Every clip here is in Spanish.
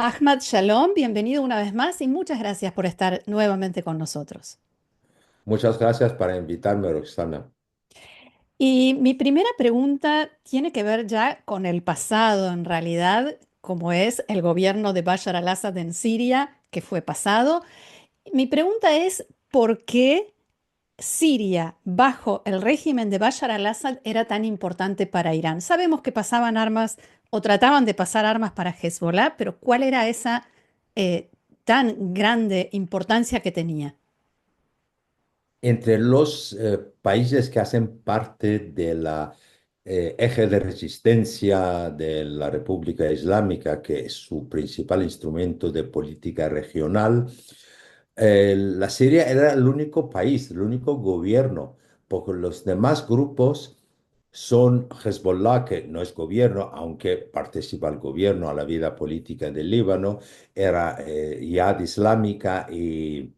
Ahmad Shalom, bienvenido una vez más y muchas gracias por estar nuevamente con nosotros. Muchas gracias para invitarme, Roxana. Y mi primera pregunta tiene que ver ya con el pasado, en realidad, como es el gobierno de Bashar al-Assad en Siria, que fue pasado. Mi pregunta es, ¿por qué Siria, bajo el régimen de Bashar al-Assad, era tan importante para Irán? Sabemos que pasaban armas o trataban de pasar armas para Hezbollah, pero ¿cuál era esa eh, tan grande importancia que tenía? Entre los países que hacen parte de la eje de resistencia de la República Islámica, que es su principal instrumento de política regional, la Siria era el único país, el único gobierno, porque los demás grupos son Hezbollah, que no es gobierno, aunque participa el gobierno a la vida política del Líbano, era Yad Islámica y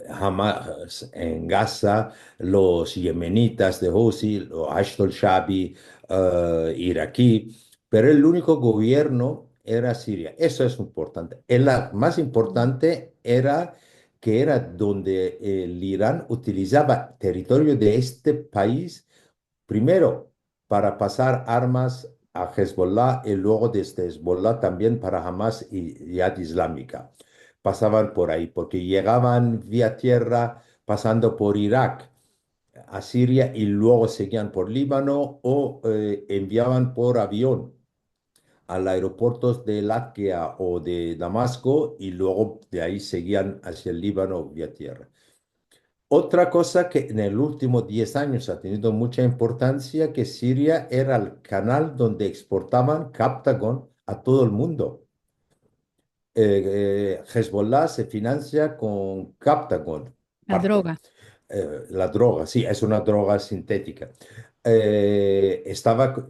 Hamas en Gaza, los yemenitas de Houthi, los Ashton Shabi, iraquí, pero el único gobierno era Siria. Eso es importante. Más importante era que era donde el Irán utilizaba territorio de este país, primero para pasar armas a Hezbollah y luego desde Hezbollah también para Hamas y Yad Islámica. Pasaban por ahí porque llegaban vía tierra pasando por Irak a Siria y luego seguían por Líbano o enviaban por avión al aeropuerto de Latvia o de Damasco y luego de ahí seguían hacia el Líbano vía tierra. Otra cosa que en el último 10 años ha tenido mucha importancia, que Siria era el canal donde exportaban Captagon a todo el mundo. Hezbollah se financia con Captagon, La parte. droga. La droga, sí, es una droga sintética. Estaba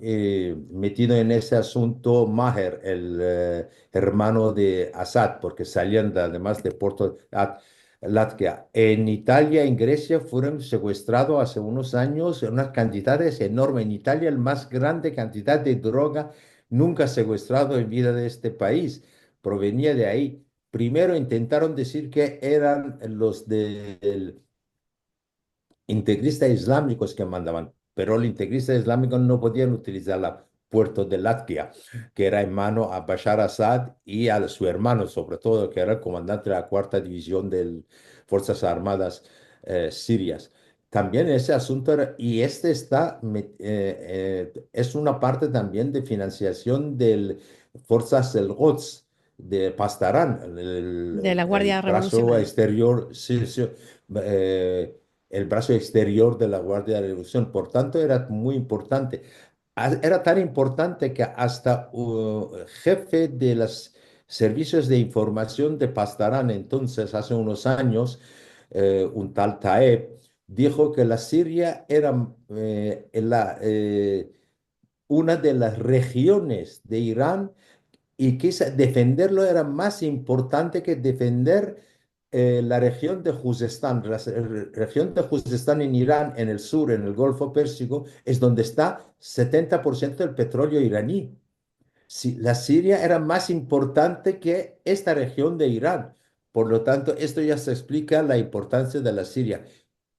metido en ese asunto Maher, el hermano de Assad, porque salían además de Porto Latvia. En Italia, en Grecia, fueron secuestrados hace unos años unas cantidades enormes. En Italia, el más grande cantidad de droga nunca secuestrado en vida de este país provenía de ahí. Primero intentaron decir que eran los del integristas islámicos que mandaban, pero los integristas islámicos no podían utilizar la puerto de Latvia, que era en mano a Bashar Assad y a su hermano, sobre todo, que era el comandante de la cuarta división de Fuerzas Armadas sirias. También ese asunto y este es una parte también de financiación de Fuerzas del Quds de Pastarán, De la el Guardia brazo Revolucionaria. exterior, sí, sí, eh, el brazo exterior de la Guardia de la Revolución. Por tanto, era muy importante. Era tan importante que hasta jefe de los servicios de información de Pastarán, entonces, hace unos años, un tal Taeb, dijo que la Siria era una de las regiones de Irán y que defenderlo era más importante que defender la región de Juzestán. Región de Juzestán en Irán, en el sur, en el Golfo Pérsico, es donde está 70% del petróleo iraní. Sí, la Siria era más importante que esta región de Irán. Por lo tanto, esto ya se explica la importancia de la Siria.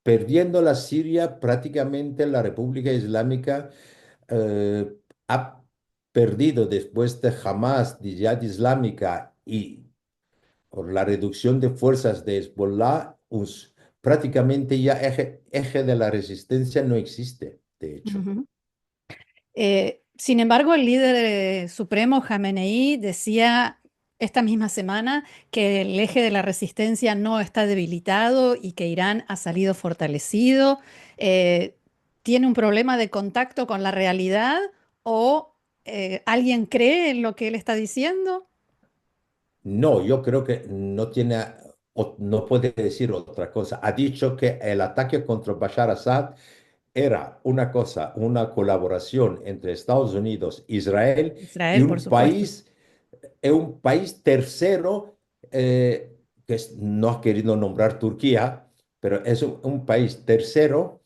Perdiendo la Siria, prácticamente la República Islámica ha perdido después de Hamas, de Jihad Islámica y por la reducción de fuerzas de Hezbollah, prácticamente ya eje de la resistencia no existe, de hecho. Ujú. Sin embargo, el líder supremo, Jamenei, decía esta misma semana que el eje de la resistencia no está debilitado y que Irán ha salido fortalecido. Eh, ¿Tiene un problema de contacto con la realidad o alguien cree en lo que él está diciendo? No, yo creo que no tiene, no puede decir otra cosa. Ha dicho que el ataque contra Bashar Assad era una cosa, una colaboración entre Estados Unidos, Israel y Israel, por supuesto. un país tercero no ha querido nombrar Turquía, pero es un país tercero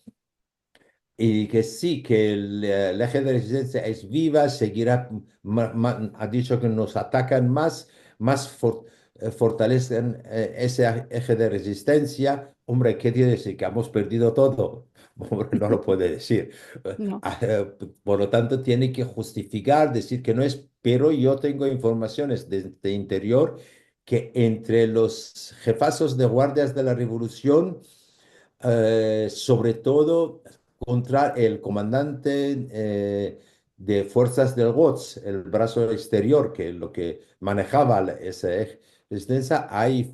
y que sí, que el eje de resistencia es viva, seguirá, ha dicho que nos atacan más, fortalecen ese eje de resistencia. Hombre, ¿qué quiere decir? ¿Que hemos perdido todo? Hombre, no lo puede decir. No. Por lo tanto, tiene que justificar, decir que no es, pero yo tengo informaciones de interior que entre los jefazos de guardias de la revolución, sobre todo contra el comandante de fuerzas del GOTS, el brazo exterior, que lo que manejaba esa resistencia, ahí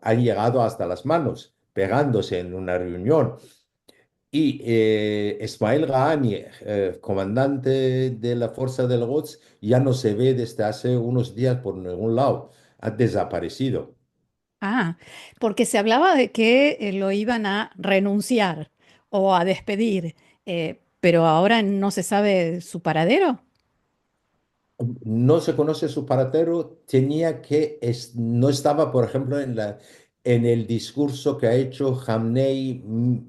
han llegado hasta las manos, pegándose en una reunión. Y Ismail Ghani, comandante de la fuerza del GOTS, ya no se ve desde hace unos días por ningún lado, ha desaparecido. Ah, porque se hablaba de que lo iban a renunciar o a despedir, pero ahora no se sabe su paradero. No se conoce su paradero, no estaba, por ejemplo, en el discurso que ha hecho Jamney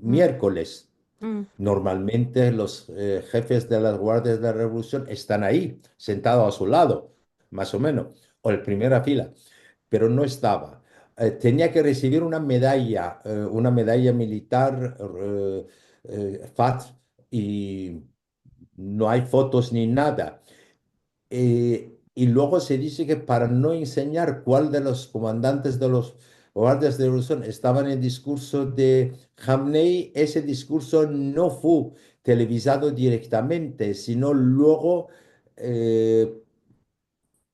Mm, miércoles. mm. Normalmente los jefes de las guardias de la revolución están ahí, sentados a su lado, más o menos, o en primera fila, pero no estaba. Tenía que recibir una medalla militar, FAT, y no hay fotos ni nada. Y luego se dice que para no enseñar cuál de los comandantes de los guardias de revolución estaba en el discurso de Jamney, ese discurso no fue televisado directamente, sino luego eh,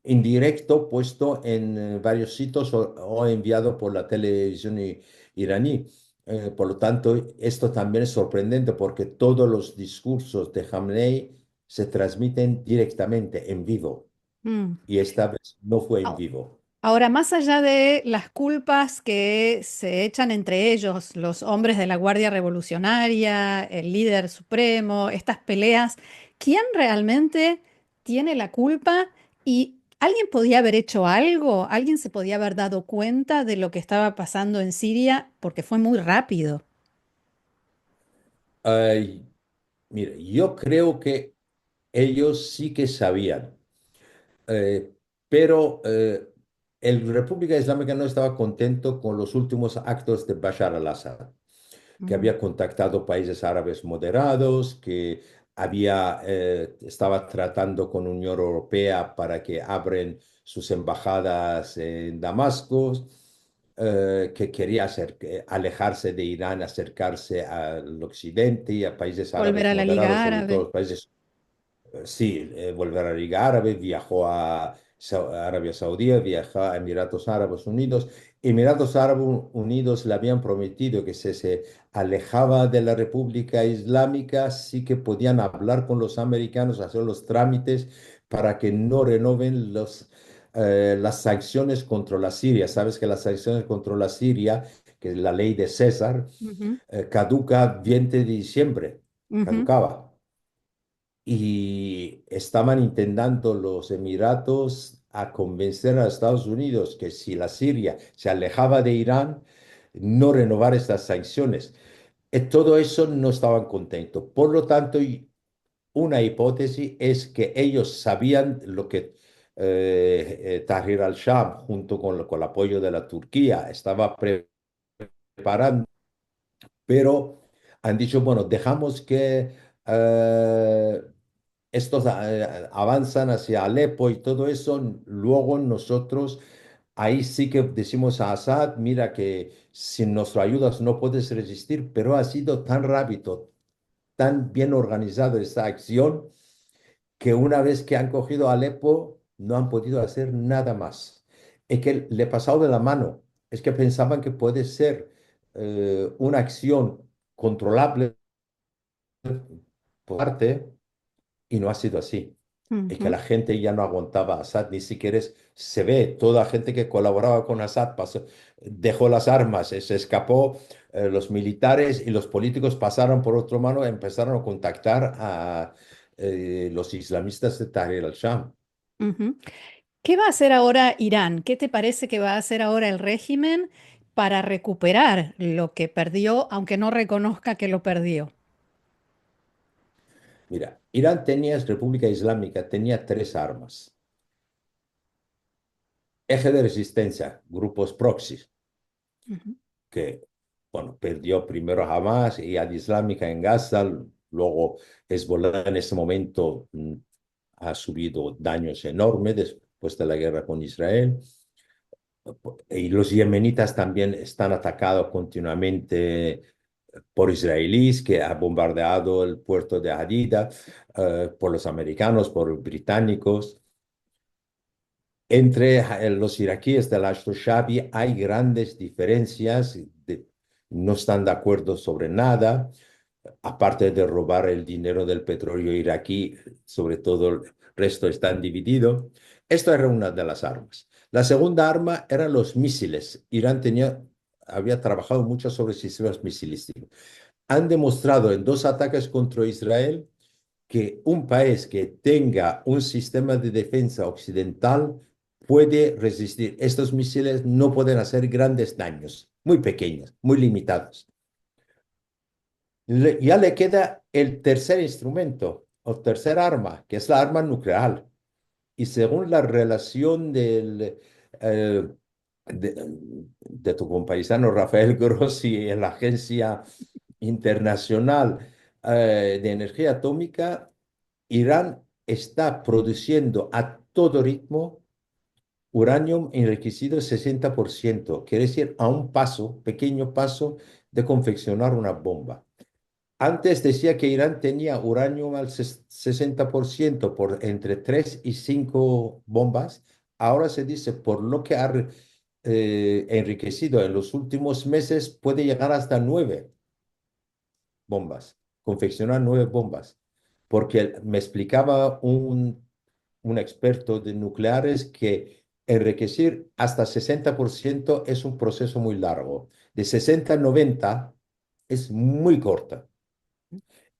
indirecto, puesto en varios sitios o enviado por la televisión iraní. Por lo tanto, esto también es sorprendente porque todos los discursos de Jamney se transmiten directamente en vivo Mm. y esta vez no fue en Au- vivo. Ahora, más allá de las culpas que se echan entre ellos, los hombres de la Guardia Revolucionaria, el líder supremo, estas peleas, ¿quién realmente tiene la culpa? ¿Y alguien podía haber hecho algo? ¿Alguien se podía haber dado cuenta de lo que estaba pasando en Siria? Porque fue muy rápido. Ay, mire, yo creo que ellos sí que sabían, eh, pero el República Islámica no estaba contento con los últimos actos de Bashar al-Assad, que Mm. había contactado países árabes moderados, que estaba tratando con Unión Europea para que abren sus embajadas en Damasco, que quería alejarse de Irán, acercarse al occidente y a países Volver árabes a la moderados, Liga sobre todo Árabe. los países. Sí, volver a la Liga Árabe, viajó a Arabia Saudí, viajó a Emiratos Árabes Unidos. Emiratos Árabes Unidos le habían prometido que si se alejaba de la República Islámica, sí que podían hablar con los americanos, hacer los trámites para que no renoven las sanciones contra la Siria. Sabes que las sanciones contra la Siria, que es la ley de César, Ujú, caduca 20 de diciembre, ujú. caducaba y estaban intentando los Emiratos a convencer a Estados Unidos que si la Siria se alejaba de Irán, no renovar estas sanciones. Todo eso no estaban contentos. Por lo tanto, una hipótesis es que ellos sabían lo que Tahrir al-Sham, junto con el apoyo de la Turquía, estaba preparando, pero han dicho, bueno, dejamos que eh, estos avanzan hacia Alepo y todo eso, luego nosotros ahí sí que decimos a Assad, mira que sin nuestras ayudas no puedes resistir, pero ha sido tan rápido, tan bien organizado esta acción, que una vez que han cogido Alepo no han podido hacer nada más. Es que le he pasado de la mano, es que pensaban que puede ser una acción controlable por parte y no ha sido así. Es que Ujú. la gente ya no aguantaba a Assad, ni siquiera se ve, toda la gente que colaboraba con Assad dejó las armas, se escapó, los militares y los políticos pasaron por otro mano, empezaron a contactar a los islamistas de Tahrir al-Sham. Ujú. ¿Qué va a hacer ahora Irán? ¿Qué te parece que va a hacer ahora el régimen para recuperar lo que perdió, aunque no reconozca que lo perdió? Mira, Irán tenía, República Islámica, tenía tres armas. Eje de resistencia, grupos proxy, Ujú. que, bueno, perdió primero Hamas y Ad Islámica en Gaza, luego Hezbollah en ese momento ha subido daños enormes después de la guerra con Israel. Y los yemenitas también están atacados continuamente por israelíes que ha bombardeado el puerto de Hadida, por los americanos, por británicos. Entre los iraquíes del Ashto-Shabi hay grandes diferencias, no están de acuerdo sobre nada, aparte de robar el dinero del petróleo iraquí, sobre todo el resto están divididos. Esto era una de las armas. La segunda arma eran los misiles. Irán había trabajado mucho sobre sistemas misilísticos. Han demostrado en dos ataques contra Israel que un país que tenga un sistema de defensa occidental puede resistir. Estos misiles no pueden hacer grandes daños, muy pequeños, muy limitados. Ya le queda el tercer instrumento o tercer arma, que es la arma nuclear. Y según la relación de tu compaisano Rafael Grossi en la Agencia Internacional de Energía Atómica, Irán está produciendo a todo ritmo uranio enriquecido 60%, quiere decir a un paso, pequeño paso de confeccionar una bomba. Antes decía que Irán tenía uranio al 60% por entre 3 y 5 bombas. Ahora se dice por lo que ha enriquecido en los últimos meses puede llegar hasta 9 bombas, confeccionar 9 bombas. Porque me explicaba un experto de nucleares que enriquecer hasta 60% es un proceso muy largo. De 60 a 90 es muy corta.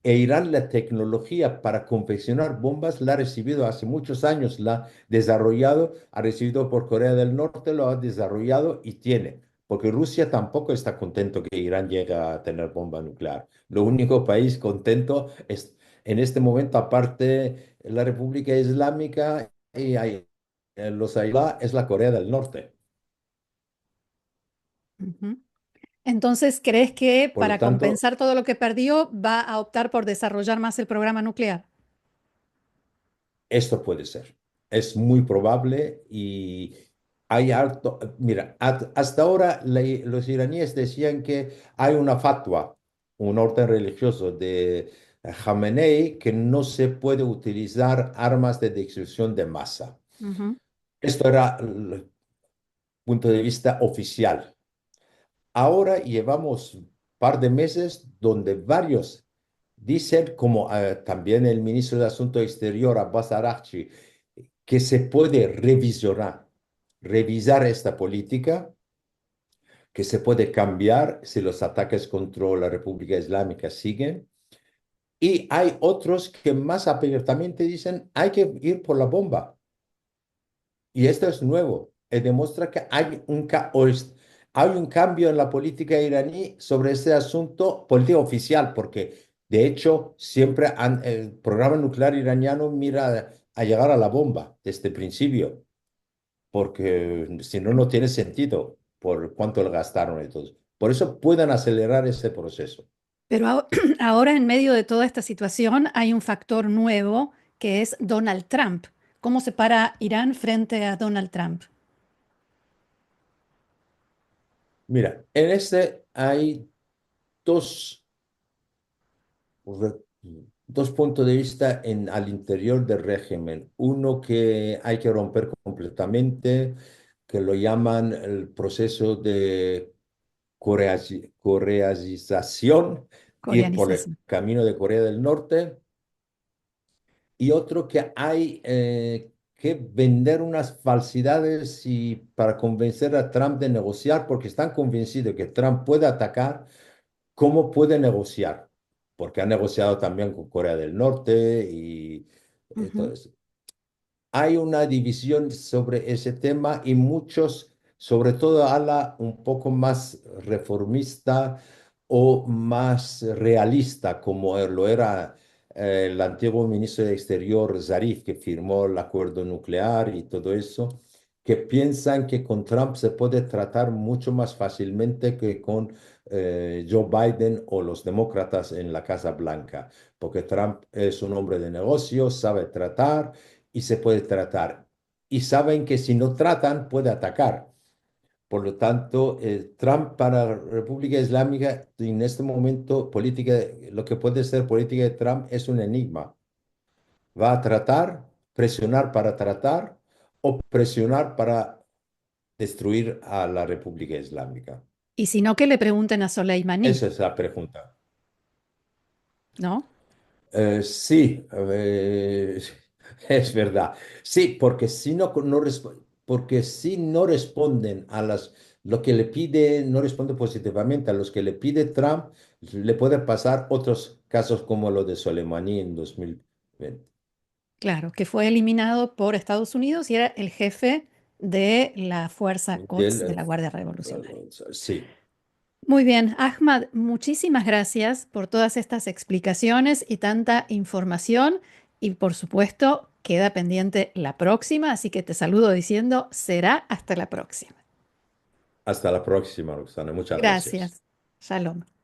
E Irán la tecnología para confeccionar bombas la ha recibido hace muchos años, la ha desarrollado, ha recibido por Corea del Norte, lo ha desarrollado y tiene, porque Rusia tampoco está contento que Irán llegue a tener bomba nuclear. Lo único país contento es en este momento, aparte la República Islámica y los Ayatolá, es la Corea del Norte. Ujú. Entonces, ¿crees que Por lo para tanto, compensar todo lo que perdió va a optar por desarrollar más el programa nuclear? esto puede ser. Es muy probable y hay alto. Mira, hasta ahora los iraníes decían que hay una fatwa, un orden religioso de Khamenei que no se puede utilizar armas de destrucción de masa. Ujú, Esto era el punto de vista oficial. Ahora llevamos un par de meses donde varios dicen, como también el ministro de Asuntos Exteriores, Abbas Araghchi, que se puede revisar esta política, que se puede cambiar si los ataques contra la República Islámica siguen. Y hay otros que más abiertamente dicen, hay que ir por la bomba. Y esto es nuevo. Demuestra que hay un cambio en la política iraní sobre este asunto, política oficial, porque de hecho siempre el programa nuclear iraniano mira a llegar a la bomba desde el principio, porque si no, no tiene sentido por cuánto le gastaron y todo. Por eso pueden acelerar ese proceso. pero ahora, en medio de toda esta situación, hay un factor nuevo que es Donald Trump. ¿Cómo se para Irán frente a Donald Trump? Mira, en este hay dos re- dos puntos de vista al interior del régimen. Uno que hay que romper completamente, que lo llaman el proceso de coreanización, ir por el Coreanización. camino de Corea del Norte, y otro que hay que vender unas falsidades y para convencer a Trump de negociar, porque están convencidos que Trump puede atacar. ¿Cómo puede negociar? Porque ha negociado también con Corea del Norte y Ujú, todo eso. Hay una división sobre ese tema y muchos, sobre todo ala un poco más reformista o más realista, como lo era el antiguo ministro de Exterior Zarif, que firmó el acuerdo nuclear y todo eso, que piensan que con Trump se puede tratar mucho más fácilmente que con Joe Biden o los demócratas en la Casa Blanca, porque Trump es un hombre de negocios, sabe tratar y se puede tratar. Y saben que si no tratan, puede atacar. Por lo tanto, Trump para la República Islámica en este momento, lo que puede ser política de Trump es un enigma. ¿Va a tratar, presionar para tratar o presionar para destruir a la República Islámica? Y si no, que le pregunten a Soleimani, Esa es la pregunta. ¿no? Sí, es verdad. Sí, porque si porque si no responden a lo que le pide, no responde positivamente a los que le pide Trump, le puede pasar otros casos como lo de Soleimani en 2020. Claro, que fue eliminado por Estados Unidos y era el jefe de la Fuerza Del, Quds de la Guardia Revolucionaria. sí, Muy bien, Ahmad, muchísimas gracias por todas estas explicaciones y tanta información. Y por supuesto, queda pendiente la próxima, así que te saludo diciendo, será hasta la próxima. hasta la próxima, Roxana. Muchas gracias. Gracias. Shalom.